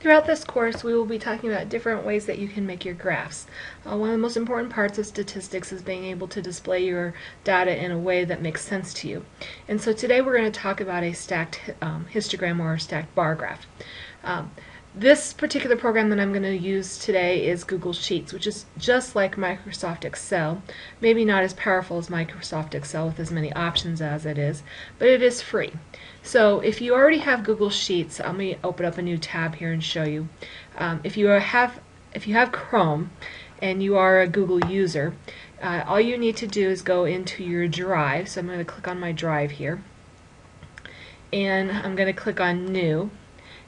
Throughout this course, we will be talking about different ways that you can make your graphs. One of the most important parts of statistics is being able to display your data in a way that makes sense to you. And so today we're going to talk about a stacked histogram or a stacked bar graph. This particular program that I'm going to use today is Google Sheets, which is just like Microsoft Excel. Maybe not as powerful as Microsoft Excel with as many options as it is, but it is free. So if you already have Google Sheets, let me open up a new tab here and show you. If you have Chrome and you are a Google user, all you need to do is go into your drive. So I'm going to click on my drive here, and I'm going to click on New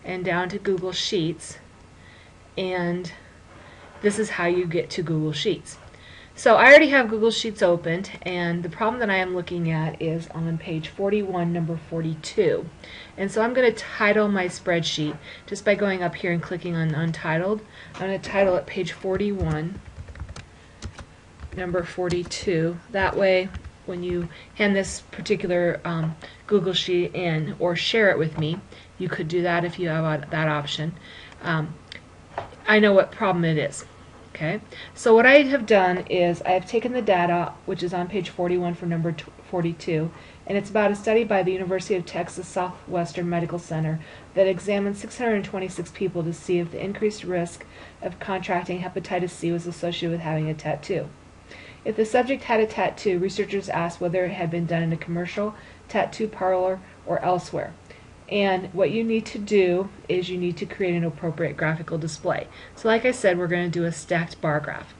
and down to Google Sheets, and this is how you get to Google Sheets. So I already have Google Sheets opened, and the problem that I am looking at is on page 41, number 42. And so I'm going to title my spreadsheet just by going up here and clicking on Untitled. I'm going to title it page 41, number 42. That way, when you hand this particular Google Sheet in or share it with me, you could do that if you have that option. I know what problem it is. Okay, so what I have done is I have taken the data, which is on page 41 for number 42, and it's about a study by the University of Texas Southwestern Medical Center that examined 626 people to see if the increased risk of contracting hepatitis C was associated with having a tattoo. If the subject had a tattoo, researchers asked whether it had been done in a commercial tattoo parlor or elsewhere. And what you need to do is you need to create an appropriate graphical display. So like I said, we're going to do a stacked bar graph.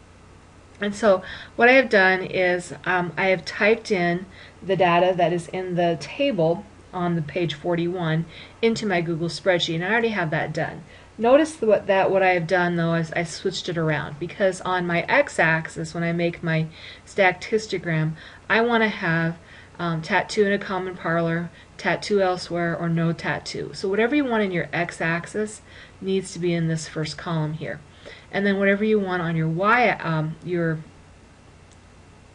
And so what I have done is I have typed in the data that is in the table on the page 41 into my Google spreadsheet, and I already have that done. Notice what I have done though is I switched it around, because on my x-axis, when I make my stacked histogram, I want to have tattoo in a common parlor, tattoo elsewhere, or no tattoo. So whatever you want in your x-axis needs to be in this first column here, and then whatever you want on your y,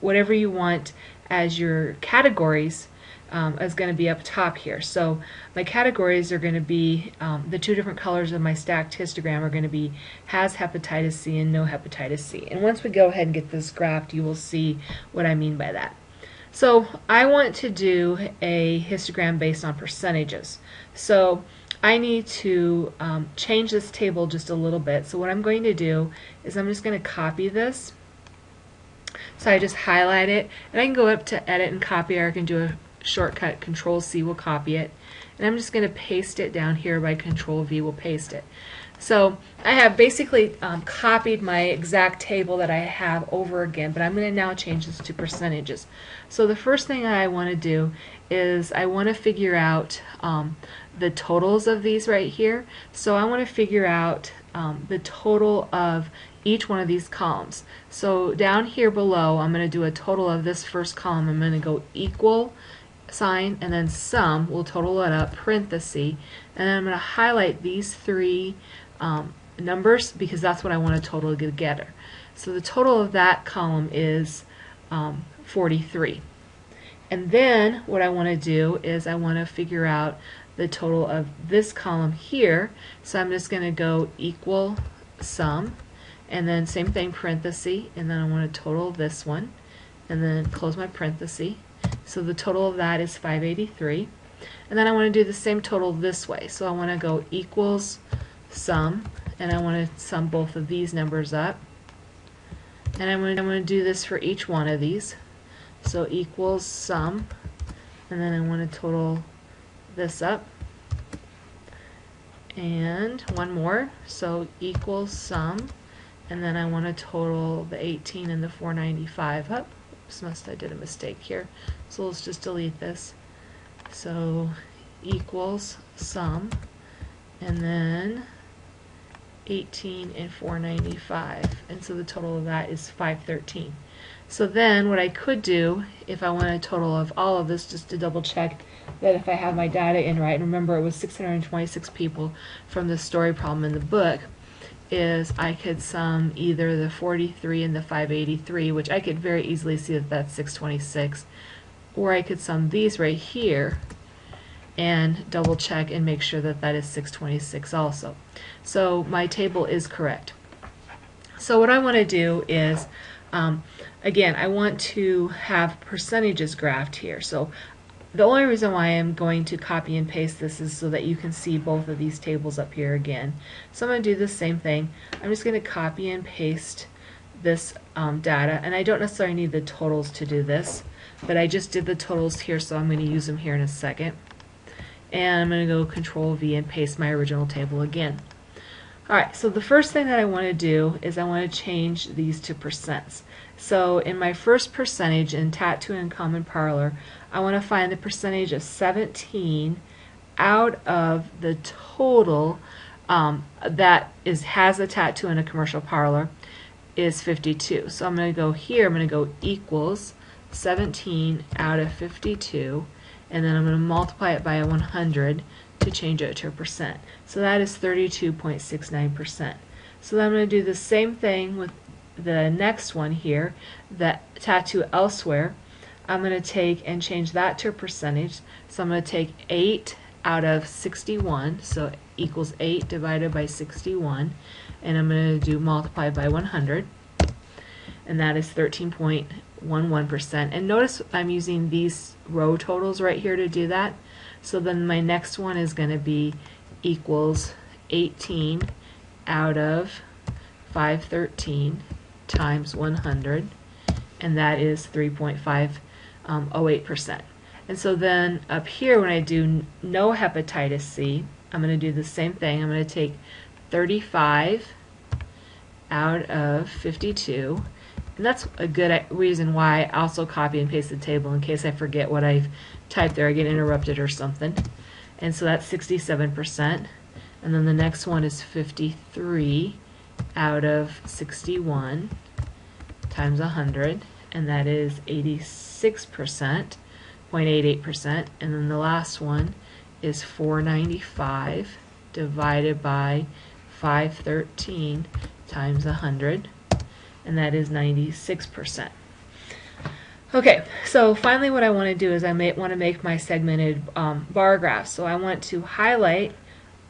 whatever you want as your categories is going to be up top here. So my categories are going to be the two different colors of my stacked histogram are going to be has hepatitis C and no hepatitis C. And once we go ahead and get this graphed, you will see what I mean by that. So I want to do a histogram based on percentages. So I need to change this table just a little bit. So what I'm going to do is I'm just going to copy this. So I just highlight it, and I can go up to edit and copy, or I can do a shortcut, Control C will copy it. And I'm just going to paste it down here by Control V will paste it. So I have basically copied my exact table that I have over again, but I'm going to now change this to percentages. So the first thing that I want to do is I want to figure out the totals of these right here. So I want to figure out the total of each one of these columns. So down here below, I'm going to do a total of this first column. I'm going to go equal sign and then sum, we'll total it up, parenthesis, and then I'm going to highlight these three numbers because that's what I want to total together. So the total of that column is 43. And then what I want to do is I want to figure out the total of this column here. So I'm just going to go equal sum, and then same thing, parenthesis, and then I want to total this one, and then close my parenthesis. So the total of that is 583. And then I want to do the same total this way. So I want to go equals sum, and I want to sum both of these numbers up. And I'm going to do this for each one of these. So equals sum, and then I want to total this up. And one more. So equals sum, and then I want to total the 18 and the 495 up. I did a mistake here, so let's just delete this. So equals sum, and then 18 and 495, and so the total of that is 513. So then what I could do, if I want a total of all of this, just to double check that if I have my data in right, remember it was 626 people from the story problem in the book, is I could sum either the 43 and the 583, which I could very easily see that that's 626, or I could sum these right here and double check and make sure that that is 626 also. So my table is correct. So what I want to do is, again, I want to have percentages graphed here. So the only reason why I'm going to copy and paste this is so that you can see both of these tables up here again. So I'm going to do the same thing. I'm just going to copy and paste this data, and I don't necessarily need the totals to do this, but I just did the totals here, so I'm going to use them here in a second. And I'm going to go Control V and paste my original table again. Alright, so the first thing that I want to do is I want to change these to percents. So in my first percentage in Tattoo and Common Parlor, I want to find the percentage of 17 out of the total that has a tattoo in a commercial parlor is 52. So I'm going to go here, I'm going to go equals 17 out of 52, and then I'm going to multiply it by 100 to change it to a percent. So that is 32.69%. So then I'm going to do the same thing with the next one here, that tattoo elsewhere. I'm going to take and change that to a percentage. So I'm going to take 8 out of 61, so equals 8 divided by 61, and I'm going to do multiply by 100, and that is 13.11%. And notice I'm using these row totals right here to do that. So then my next one is going to be equals 18 out of 513 times 100, and that is 3.508%. And so then up here, when I do no hepatitis C, I'm going to do the same thing. I'm going to take 35 out of 52, and that's a good reason why I also copy and paste the table in case I forget what I've typed there, I get interrupted or something. And so that's 67%. And then the next one is 53 out of 61 times 100, and that is 86%, 0.88%. And then the last one is 495 divided by 513 times 100, and that is 96%. Okay, so finally what I want to do is I want to make my segmented bar graph. So I want to highlight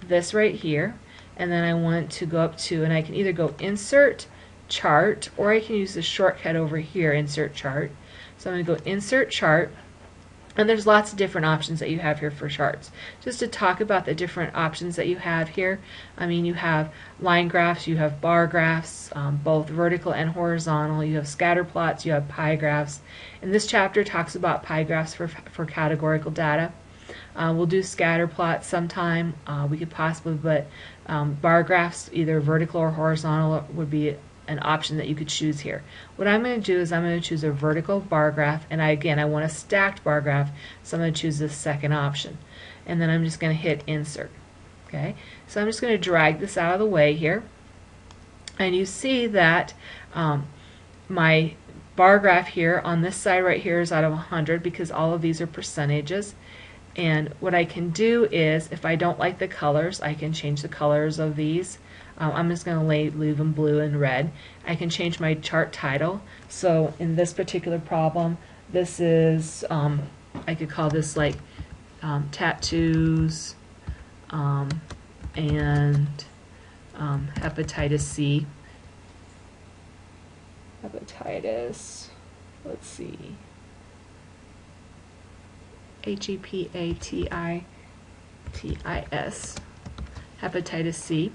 this right here, and then I want to go up to, and I can either go Insert Chart, or I can use the shortcut over here, Insert Chart. So I'm going to go Insert Chart, and there's lots of different options that you have here for charts. Just to talk about the different options that you have here, I mean, you have line graphs, you have bar graphs, both vertical and horizontal, you have scatter plots, you have pie graphs. And this chapter talks about pie graphs for categorical data. We'll do scatter plots sometime. We could possibly, but bar graphs, either vertical or horizontal, would be an option that you could choose here. What I'm going to do is I'm going to choose a vertical bar graph, and again I want a stacked bar graph, so I'm going to choose this second option, and then I'm just going to hit Insert. Okay, so I'm just going to drag this out of the way here, and you see that my bar graph here on this side right here is out of 100 because all of these are percentages. And what I can do is, if I don't like the colors, I can change the colors of these. I'm just going to leave them blue and red. I can change my chart title. So in this particular problem, this is, I could call this like tattoos and hepatitis C. Hepatitis, let's see, HEPATITIS, hepatitis C.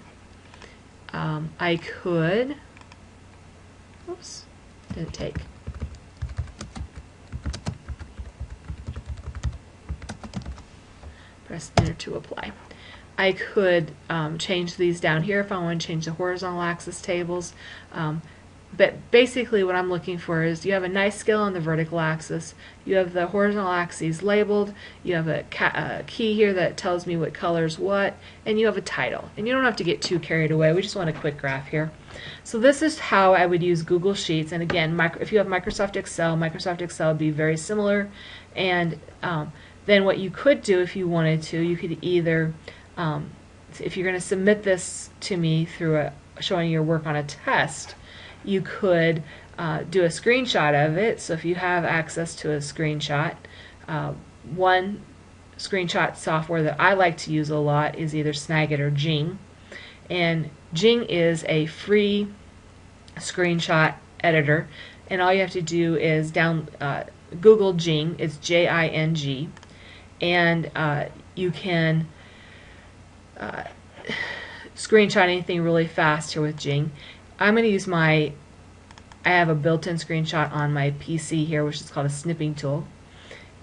I could, oops, didn't take. Press Enter to apply. I could change these down here if I want to change the horizontal axis tables. But basically what I'm looking for is you have a nice scale on the vertical axis, you have the horizontal axes labeled, you have a key here that tells me what color's what, and you have a title. And you don't have to get too carried away, we just want a quick graph here. So this is how I would use Google Sheets, and again, if you have Microsoft Excel would be very similar. And then what you could do if you wanted to, you could either, if you're going to submit this to me through showing your work on a test, you could do a screenshot of it. So if you have access to a screenshot, one screenshot software that I like to use a lot is either Snagit or Jing. And Jing is a free screenshot editor, and all you have to do is Google Jing. It's Jing, and you can screenshot anything really fast here with Jing. I'm going to use I have a built-in screenshot on my PC here, which is called a Snipping Tool.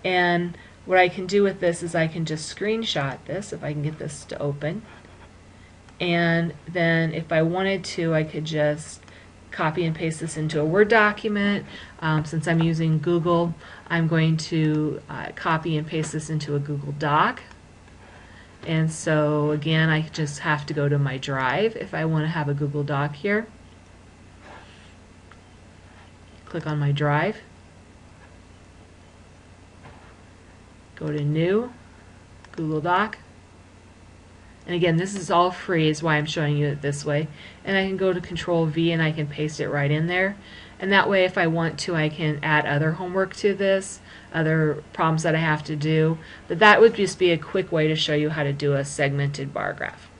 And what I can do with this is I can just screenshot this, if I can get this to open. And then if I wanted to, I could just copy and paste this into a Word document. Since I'm using Google, I'm going to copy and paste this into a Google Doc. And so again, I just have to go to my drive if I want to have a Google Doc here. Click on my drive. Go to New, Google Doc. And again, this is all free, is why I'm showing you it this way. And I can go to Control V and I can paste it right in there. And that way, if I want to, I can add other homework to this, other problems that I have to do. But that would just be a quick way to show you how to do a segmented bar graph.